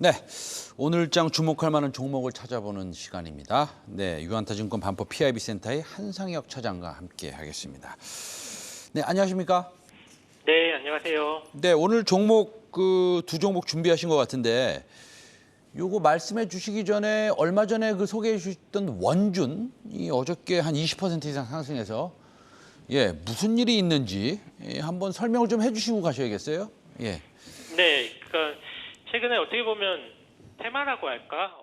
네, 오늘장 주목할 만한 종목을 찾아보는 시간입니다. 네, 유한타증권 반포 PIB 센터의 한상혁 차장과 함께 하겠습니다. 네, 안녕하십니까? 네, 안녕하세요. 네, 오늘 종목 두 종목 준비하신 것 같은데 요거 말씀해 주시기 전에 얼마 전에 소개해 주셨던 원준이 어저께 한 20% 이상 상승해서 무슨 일이 있는지 한번 설명을 좀 해주시고 가셔야겠어요. 예. 네, 그러니까 최근에 어떻게 보면 테마라고 할까?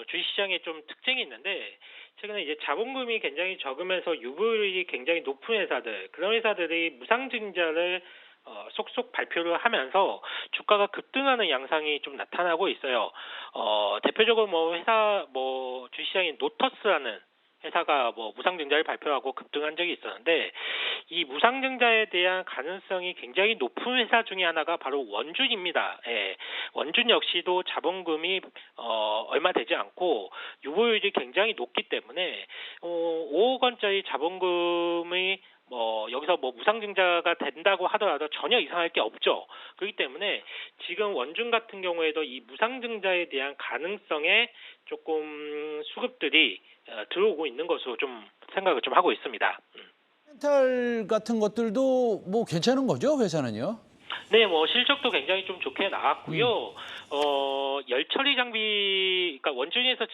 주식시장에 좀 특징이 있는데 최근에 이제 자본금이 굉장히 적으면서 유보율이 굉장히 높은 회사들, 그런 회사들이 무상증자를 속속 발표를 하면서 주가가 급등하는 양상이 좀 나타나고 있어요. 대표적으로 주식시장인 노터스라는 회사가 무상증자를 발표하고 급등한 적이 있었는데, 이 무상증자에 대한 가능성이 굉장히 높은 회사 중에 하나가 바로 원준입니다. 예, 원준 역시도 자본금이 얼마 되지 않고 유보율이 굉장히 높기 때문에 5억 원짜리 자본금이 여기서 무상증자가 된다고 하더라도 전혀 이상할 게 없죠. 그렇기 때문에 지금 원준 같은 경우에도 이 무상증자에 대한 가능성에 조금 수급들이 들어오고 있는 것으로 좀 생각을 좀 하고 있습니다. 멘탈 같은 것들도 뭐 괜찮은 거죠, 회사는요? 네, 실적도 굉장히 좀 좋게 나왔고요. 열처리 장비, 그러니까 원준에서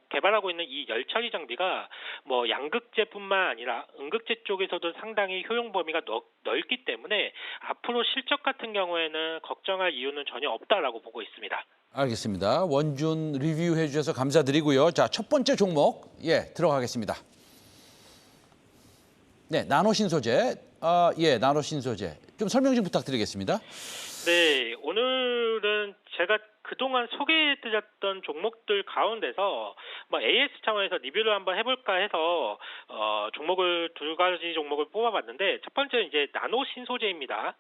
개발하고 있는 이 열처리 장비가 양극재뿐만 아니라 음극재 쪽에서도 상당히 효용 범위가 넓기 때문에 앞으로 실적 같은 경우에는 걱정할 이유는 전혀 없다라고 보고 있습니다. 알겠습니다. 원준 리뷰해 주셔서 감사드리고요. 자, 첫 번째 종목 들어가겠습니다. 네, 나노신소재. 나노신소재. 좀 설명 좀 부탁드리겠습니다. 네, 오늘은 제가 그동안 소개해드렸던 종목들 가운데서 AS 차원에서 리뷰를 한번 해볼까 해서 두 가지 종목을 뽑아봤는데, 첫 번째는 이제 나노 신소재입니다.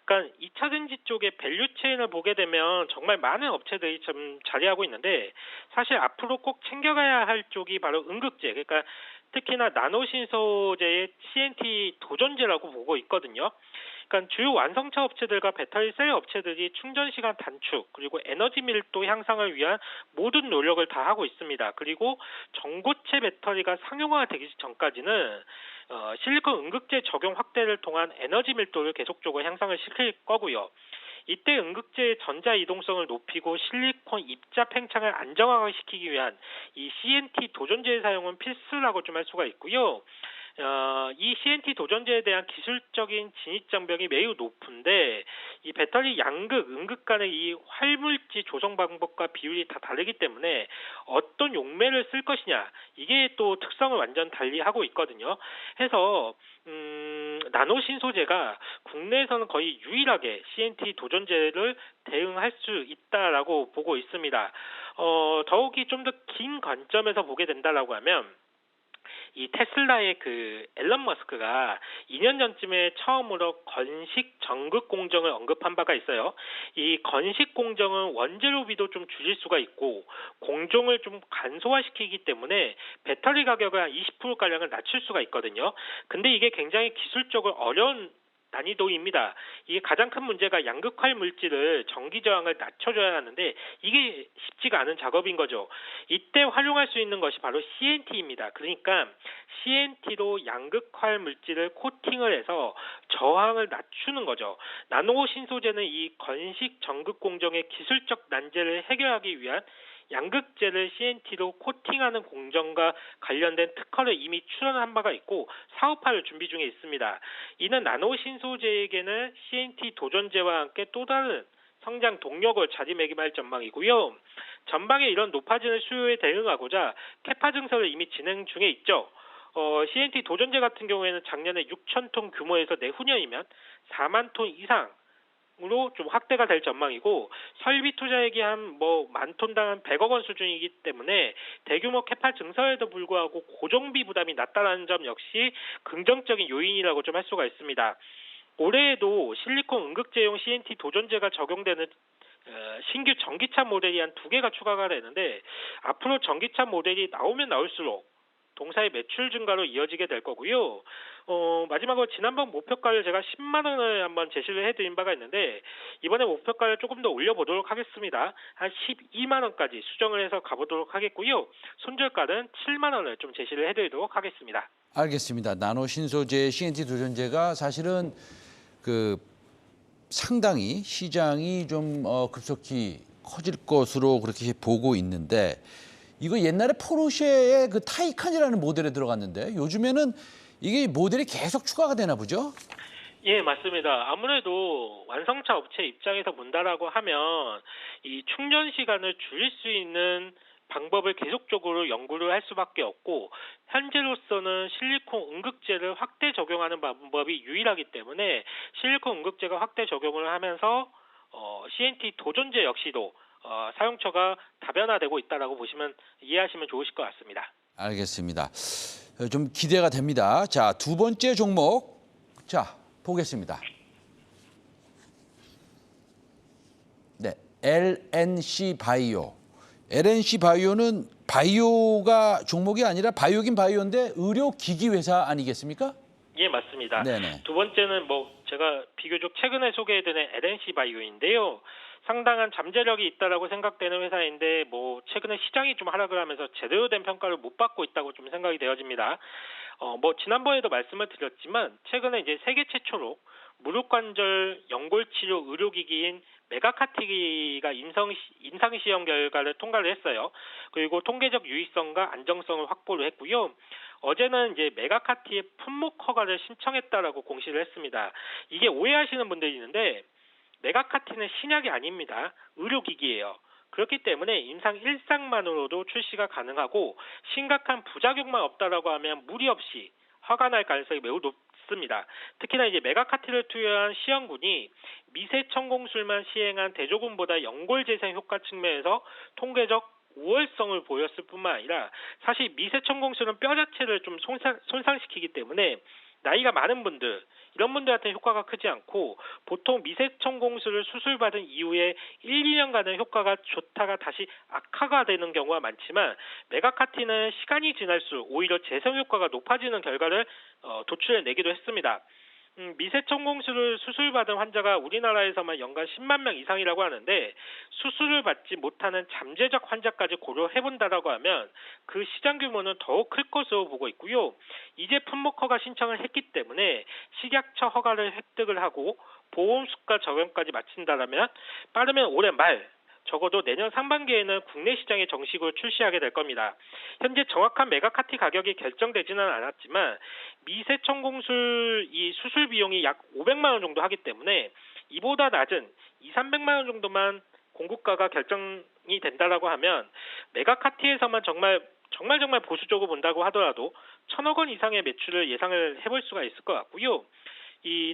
그러니까 2차 전지 쪽의 밸류 체인을 보게 되면 정말 많은 업체들이 좀 자리하고 있는데, 사실 앞으로 꼭 챙겨가야 할 쪽이 바로 음극재, 그러니까 특히나 나노 신소재의 CNT 도전제라고 보고 있거든요. 그러니까 주요 완성차 업체들과 배터리 셀 업체들이 충전 시간 단축, 그리고 에너지 밀도 향상을 위한 모든 노력을 다 하고 있습니다. 그리고 전고체 배터리가 상용화되기 전까지는 실리콘 음극재 적용 확대를 통한 에너지 밀도를 계속적으로 향상을 시킬 거고요. 이때 음극재의 전자 이동성을 높이고 실리콘 입자 팽창을 안정화시키기 위한 이 CNT 도전제의 사용은 필수라고 좀 할 수가 있고요. 이 CNT 도전제에 대한 기술적인 진입 장벽이 매우 높은데, 이 배터리 양극, 음극 간의 이 활물질 조성 방법과 비율이 다 다르기 때문에 어떤 용매를 쓸 것이냐, 이게 또 특성을 완전 달리하고 있거든요. 해서 나노 신소재가 국내에서는 거의 유일하게 CNT 도전제를 대응할 수 있다라고 보고 있습니다. 더욱이 좀 더 긴 관점에서 보게 된다라고 하면, 이 테슬라의 앨런 머스크가 2년 전쯤에 처음으로 건식 전극 공정을 언급한 바가 있어요. 이 건식 공정은 원재료비도 좀 줄일 수가 있고 공정을 좀 간소화시키기 때문에 배터리 가격을 한 20%가량을 낮출 수가 있거든요. 근데 이게 굉장히 기술적으로 어려운 난이도입니다. 이게 가장 큰 문제가 양극활 물질을 전기 저항을 낮춰줘야 하는데 이게 쉽지가 않은 작업인 거죠. 이때 활용할 수 있는 것이 바로 CNT입니다. 그러니까 CNT로 양극활 물질을 코팅을 해서 저항을 낮추는 거죠. 나노 신소재는 이 건식 전극 공정의 기술적 난제를 해결하기 위한 양극재를 CNT로 코팅하는 공정과 관련된 특허를 이미 출원한 바가 있고 사업화를 준비 중에 있습니다. 이는 나노 신소재에게는 CNT 도전제와 함께 또 다른 성장 동력을 자리매김할 전망이고요. 전방에 이런 높아지는 수요에 대응하고자 캐파 증설을 이미 진행 중에 있죠. CNT 도전제 같은 경우에는 작년에 6,000톤 규모에서 내후년이면 4만 톤 이상 으로 좀 확대가 될 전망이고, 설비 투자액이 한 10,000톤당 한 100억 원 수준이기 때문에 대규모 캐파 증설에도 불구하고 고정비 부담이 낮다는 점 역시 긍정적인 요인이라고 좀 할 수가 있습니다. 올해에도 실리콘 음극재용 CNT 도전제가 적용되는 신규 전기차 모델이 한 2개가 추가가 되는데, 앞으로 전기차 모델이 나오면 나올수록 동사의 매출 증가로 이어지게 될 거고요. 마지막으로 지난번 목표가를 제가 10만 원을 한번 제시를 해드린 바가 있는데 이번에 목표가를 조금 더 올려보도록 하겠습니다. 한 12만 원까지 수정을 해서 가보도록 하겠고요. 손절가는 7만 원을 좀 제시를 해드리도록 하겠습니다. 알겠습니다. 나노 신소재 CNT 도전제가 사실은 그 상당히 시장이 좀 급속히 커질 것으로 그렇게 보고 있는데 이거 옛날에 포르쉐의 그 타이칸이라는 모델에 들어갔는데 요즘에는 이게 모델이 계속 추가가 되나 보죠? 예, 맞습니다. 아무래도 완성차 업체 입장에서 본다라고 하면 이 충전 시간을 줄일 수 있는 방법을 계속적으로 연구를 할 수밖에 없고 현재로서는 실리콘 음극재를 확대 적용하는 방법이 유일하기 때문에 실리콘 음극재가 확대 적용을 하면서 CNT 도전제 역시도 사용처가 다변화되고 있다라고 보시면 이해하시면 좋으실 것 같습니다. 알겠습니다. 좀 기대가 됩니다. 자, 두 번째 종목. 자, 보겠습니다. 네, LNC 바이오. LNC 바이오는 바이오가 종목이 아니라 바이오긴 바이오인데 의료기기 회사 아니겠습니까? 예, 맞습니다. 네네. 두 번째는 제가 비교적 최근에 소개해드린 LNC 바이오인데요. 상당한 잠재력이 있다라고 생각되는 회사인데 최근에 시장이 좀 하락을 하면서 제대로 된 평가를 못 받고 있다고 좀 생각이 되어집니다. 지난번에도 말씀을 드렸지만 최근에 이제 세계 최초로 무릎관절 연골치료 의료기기인 메가카티가 임상시험 결과를 통과를 했어요. 그리고 통계적 유의성과 안정성을 확보를 했고요. 어제는 이제 메가카티의 품목 허가를 신청했다라고 공시를 했습니다. 이게 오해하시는 분들이 있는데 메가카티는 신약이 아닙니다. 의료기기예요. 그렇기 때문에 임상 1상만으로도 출시가 가능하고 심각한 부작용만 없다라고 하면 무리 없이 허가 날 가능성이 매우 높습니다. 특히나 이제 메가카티를 투여한 시험군이 미세천공술만 시행한 대조군보다 연골재생 효과 측면에서 통계적 우월성을 보였을 뿐만 아니라 사실 미세천공술은 뼈 자체를 좀 손상시키기 때문에 나이가 많은 분들 이런 분들한테 효과가 크지 않고 보통 미세천공술을 수술받은 이후에 1, 2년간은 효과가 좋다가 다시 악화가 되는 경우가 많지만 메가카티는 시간이 지날수록 오히려 재생 효과가 높아지는 결과를 도출해내기도 했습니다. 미세천공술을 수술받은 환자가 우리나라에서만 연간 10만 명 이상이라고 하는데 수술을 받지 못하는 잠재적 환자까지 고려해본다라고 하면 그 시장 규모는 더욱 클 것으로 보고 있고요. 이제 품목 허가 신청을 했기 때문에 식약처 허가를 획득을 하고 보험수가 적용까지 마친다면 빠르면 올해 말 적어도 내년 상반기에는 국내 시장에 정식으로 출시하게 될 겁니다. 현재 정확한 메가카티 가격이 결정되지는 않았지만 미세천공술 이 수술 비용이 약 500만 원 정도 하기 때문에 이보다 낮은 2, 300만 원 정도만 공급가가 결정이 된다라고 하면 메가카티에서만 정말 보수적으로 본다고 하더라도 1,000억 원 이상의 매출을 예상을 해볼 수가 있을 것 같고요.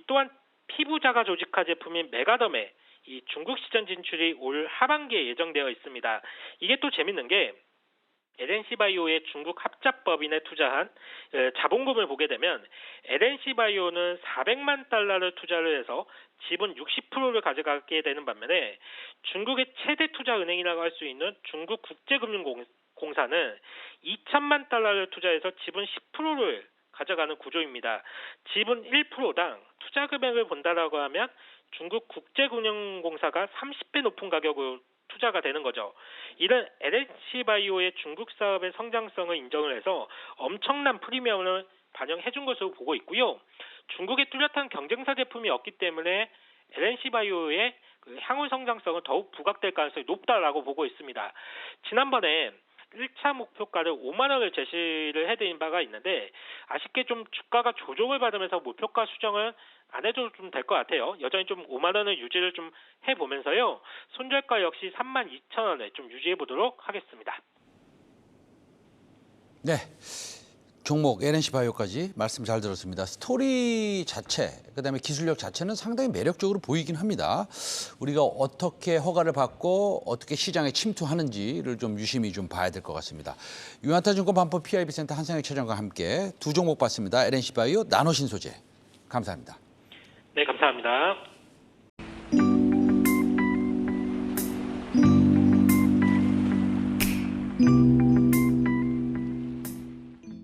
또한 피부 자가 조직화 제품인 메가더메 이 중국 시장 진출이 올 하반기에 예정되어 있습니다. 이게 또 재밌는 게 LNC바이오의 중국 합작법인에 투자한 자본금을 보게 되면 LNC바이오는 400만 달러를 투자를 해서 지분 60%를 가져가게 되는 반면에 중국의 최대 투자 은행이라고 할 수 있는 중국 국제금융공사는 2천만 달러를 투자해서 지분 10%를 가져가는 구조입니다. 지분 1%당 투자 금액을 본다라고 하면 중국 국제금융공사가 30배 높은 가격으로 투자가 되는 거죠. 이런 LNC바이오의 중국 사업의 성장성을 인정을 해서 엄청난 프리미엄을 반영해 준 것으로 보고 있고요. 중국의 뚜렷한 경쟁사 제품이 없기 때문에 LNC바이오의 그 향후 성장성은 더욱 부각될 가능성이 높다라고 보고 있습니다. 지난번에 1차 목표가를 5만 원을 제시를 해드린 바가 있는데 아쉽게 좀 주가가 조정을 받으면서 목표가 수정을 안 해도 좀 될 것 같아요. 여전히 좀 5만 원을 유지를 좀 해보면서요. 손절가 역시 32,000원에 좀 유지해 보도록 하겠습니다. 네. 종목 LNC 바이오까지 말씀 잘 들었습니다. 스토리 자체, 그다음에 기술력 자체는 상당히 매력적으로 보이긴 합니다. 우리가 어떻게 허가를 받고 어떻게 시장에 침투하는지를 좀 유심히 좀 봐야 될 것 같습니다. 유한타증권 반포 PIB센터 한상혁 차장과 함께 두 종목 봤습니다. LNC 바이오, 나노신소재. 감사합니다. 네, 감사합니다.